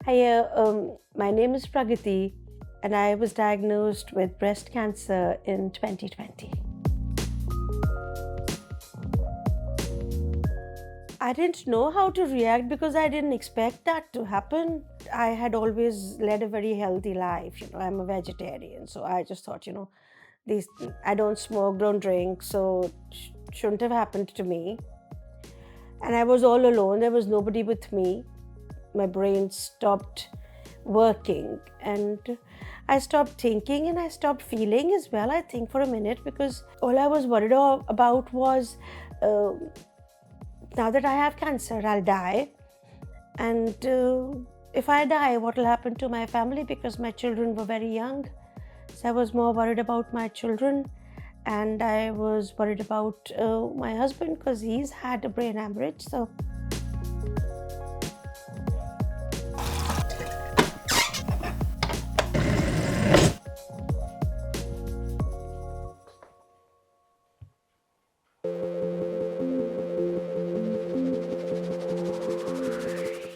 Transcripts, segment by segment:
Hi, my name is Pragati, and I was diagnosed with breast cancer in 2020. I didn't know how to react because I didn't expect that to happen. I had always led a very healthy life. I'm a vegetarian, so I just thought, these I don't smoke, don't drink, so it shouldn't have happened to me. And I was all alone. There was nobody with me. My brain stopped working, and I stopped thinking and I stopped feeling as well, I think, for a minute, because all I was worried about was uh, now that I have cancer, I'll die. And if I die, what will happen to my family? Because my children were very young. So I was more worried about my children, and I was worried about my husband because he's had a brain hemorrhage. So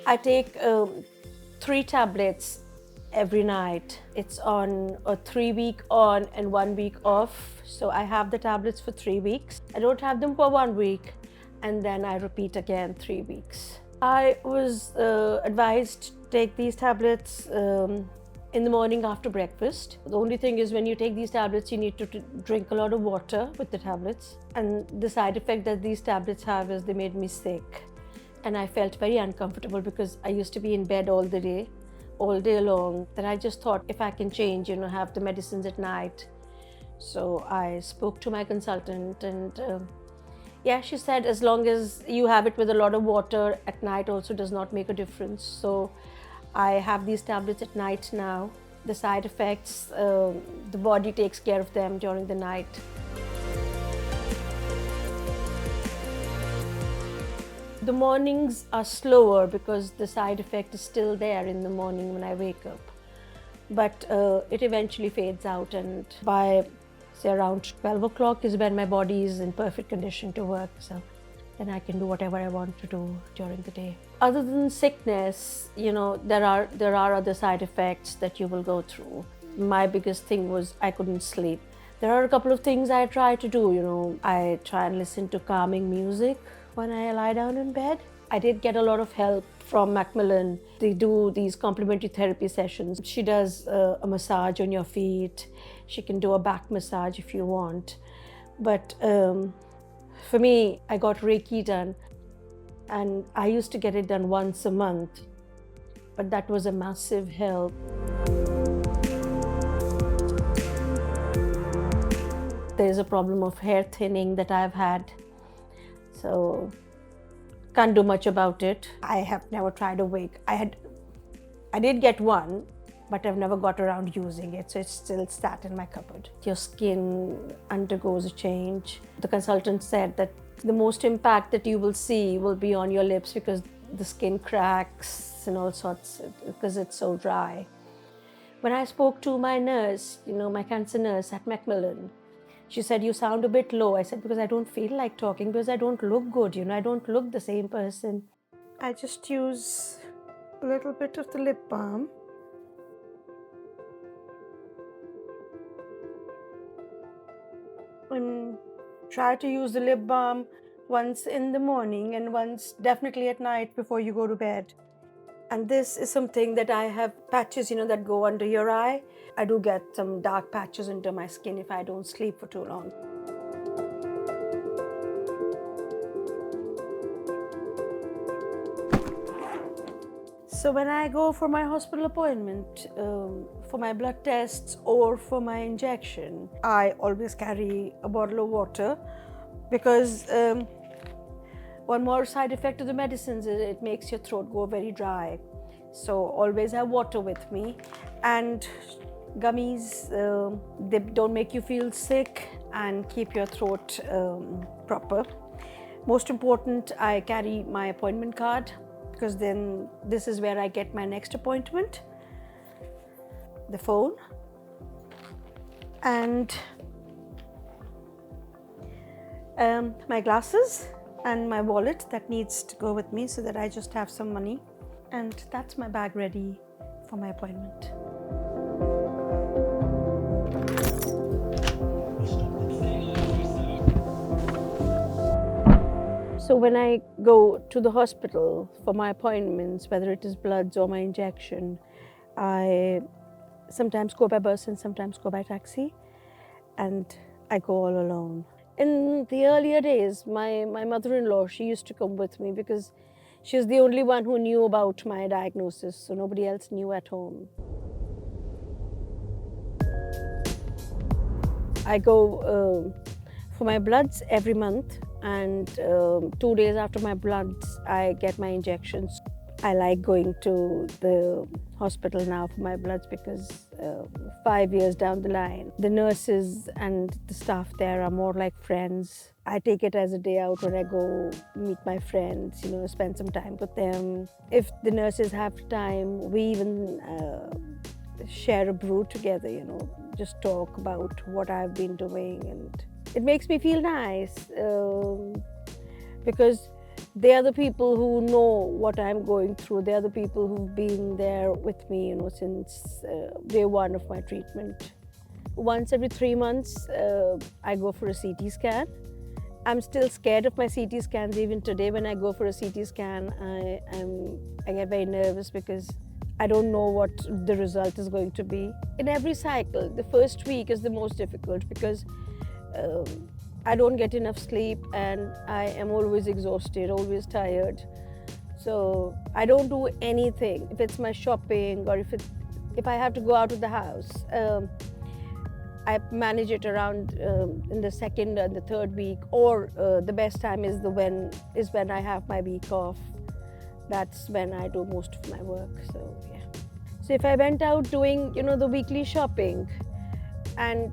I take 3 tablets every night. It's on a 3 week on and 1 week off. So I have the tablets for 3 weeks. I don't have them for 1 week, and then I repeat again 3 weeks. I was advised to take these tablets in the morning after breakfast. The only thing is, when you take these tablets, you need to drink a lot of water with the tablets. And the side effect that these tablets have is they made me sick. And I felt very uncomfortable because I used to be in bed all day long. Then I just thought, if I can change, have the medicines at night. So I spoke to my consultant, and she said as long as you have it with a lot of water at night also does not make a difference. So I have these tablets at night now. The side effects, the body takes care of them during the night. The mornings are slower because the side effect is still there in the morning when I wake up. But it eventually fades out, and by say around 12 o'clock is when my body is in perfect condition to work. So then I can do whatever I want to do during the day. Other than sickness, there are other side effects that you will go through. My biggest thing was I couldn't sleep. There are a couple of things I try to do. I try and listen to calming music when I lie down in bed. I did get a lot of help from Macmillan. They do these complementary therapy sessions. She does a massage on your feet. She can do a back massage if you want. But for me, I got Reiki done, and I used to get it done once a month. But that was a massive help. There's a problem of hair thinning that I've had. So can't do much about it. I have never tried a wig. I did get one, but I've never got around using it. So it's still sat in my cupboard. Your skin undergoes a change. The consultant said that the most impact that you will see will be on your lips because the skin cracks and all sorts because it's so dry. When I spoke to my nurse, my cancer nurse at Macmillan, she said, "You sound a bit low." I said, "Because I don't feel like talking, because I don't look good, I don't look the same person." I just use a little bit of the lip balm. And try to use the lip balm once in the morning and once definitely at night before you go to bed. And this is something that I have patches, that go under your eye. I do get some dark patches under my skin if I don't sleep for too long. So when I go for my hospital appointment, for my blood tests or for my injection, I always carry a bottle of water because one more side effect of the medicines is it makes your throat go very dry. So always have water with me. And gummies, they don't make you feel sick and keep your throat proper. Most important, I carry my appointment card because then this is where I get my next appointment. The phone and my glasses and my wallet that needs to go with me so that I just have some money. and that's my bag ready for my appointment. So when I go to the hospital for my appointments, whether it is bloods or my injection, I sometimes go by bus and sometimes go by taxi, and I go all alone. In the earlier days, my mother-in-law, she used to come with me because she was the only one who knew about my diagnosis, so nobody else knew at home. I go for my bloods every month, and 2 days after my bloods, I get my injections. I like going to the hospital now for my bloods because 5 years down the line, the nurses and the staff there are more like friends. I take it as a day out when I go meet my friends, spend some time with them. If the nurses have time, we even share a brew together, just talk about what I've been doing, and it makes me feel nice because they are the people who know what I'm going through. They are the people who've been there with me, since day one of my treatment. Once every 3 months, I go for a CT scan. I'm still scared of my CT scans. Even today, when I go for a CT scan, I get very nervous because I don't know what the result is going to be. In every cycle, the first week is the most difficult because I don't get enough sleep and I am always exhausted, always tired. So I don't do anything. If it's my shopping or if I have to go out of the house, I manage it around in the second and the third week, or the best time is when I have my week off. That's when I do most of my work. So yeah. So if I went out doing the weekly shopping, and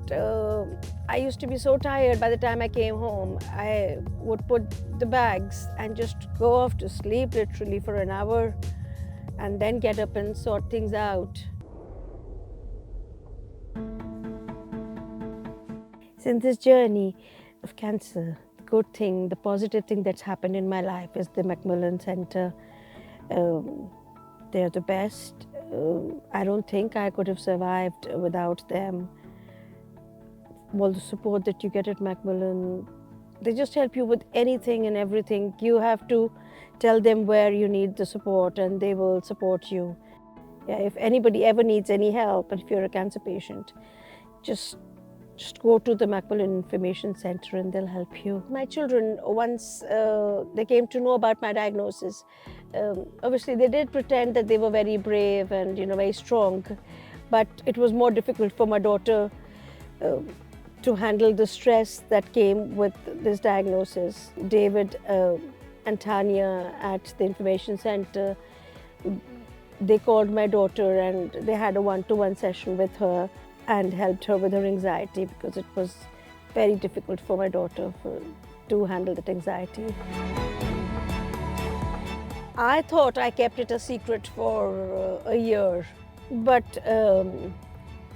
I used to be so tired by the time I came home, I would put the bags and just go off to sleep literally for an hour and then get up and sort things out. So in this journey of cancer, the good thing, the positive thing that's happened in my life is the Macmillan Centre. They're the best. I don't think I could have survived without them. All the support that you get at Macmillan, they just help you with anything and everything. You have to tell them where you need the support and they will support you. Yeah, if anybody ever needs any help, and if you're a cancer patient, just go to the Macmillan Information Centre and they'll help you. My children, once they came to know about my diagnosis, obviously they did pretend that they were very brave and very strong, but it was more difficult for my daughter to handle the stress that came with this diagnosis. David and Tanya at the Information Centre, they called my daughter and they had a one-to-one session with her and helped her with her anxiety, because it was very difficult for my daughter to handle that anxiety. I thought I kept it a secret for a year, but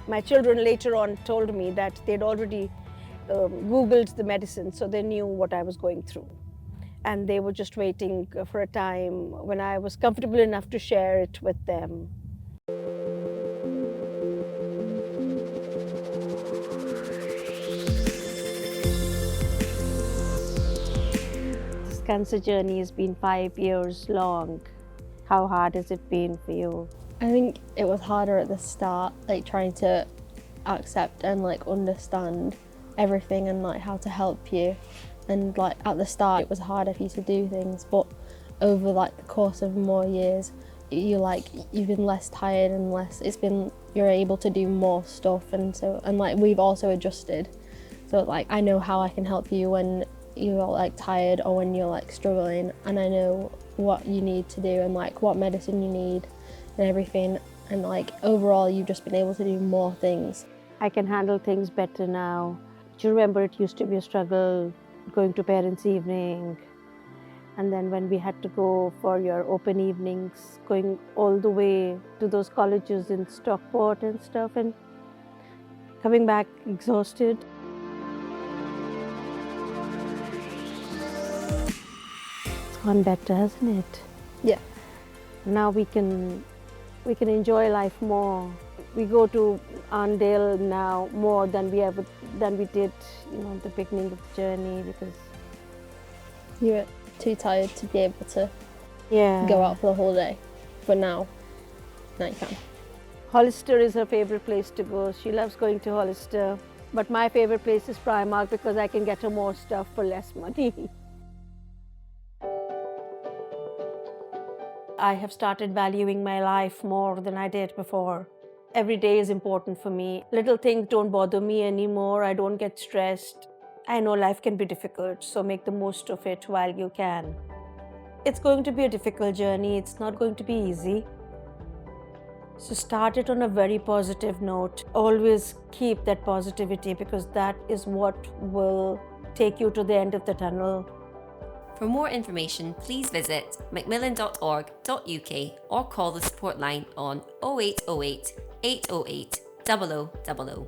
my children later on told me that they'd already Googled the medicine, so they knew what I was going through. And they were just waiting for a time when I was comfortable enough to share it with them. This cancer journey has been 5 years long. How hard has it been for you? I think it was harder at the start, trying to accept and understand everything and how to help you. And at the start it was harder for you to do things, but over the course of more years, you've been less tired and you're able to do more stuff, and we've also adjusted. So I know how I can help you when you're tired or when you're struggling, and I know what you need to do and what medicine you need and everything, and overall you've just been able to do more things. I can handle things better now. Do you remember it used to be a struggle going to parents' evening, and then when we had to go for your open evenings, going all the way to those colleges in Stockport and stuff, and coming back exhausted. It's gone better, hasn't it? Yeah. Now we can enjoy life more. We go to Arndale now more than we did, at the beginning of the journey, because You were too tired to be able to yeah, go out for the whole day, but now you can. Hollister is her favorite place to go. She loves going to Hollister, but my favorite place is Primark because I can get her more stuff for less money. I have started valuing my life more than I did before. Every day is important for me. Little things don't bother me anymore. I don't get stressed. I know life can be difficult, so make the most of it while you can. It's going to be a difficult journey. It's not going to be easy. So start it on a very positive note. Always keep that positivity, because that is what will take you to the end of the tunnel. For more information, please visit macmillan.org.uk or call the support line on 0808 808 0000.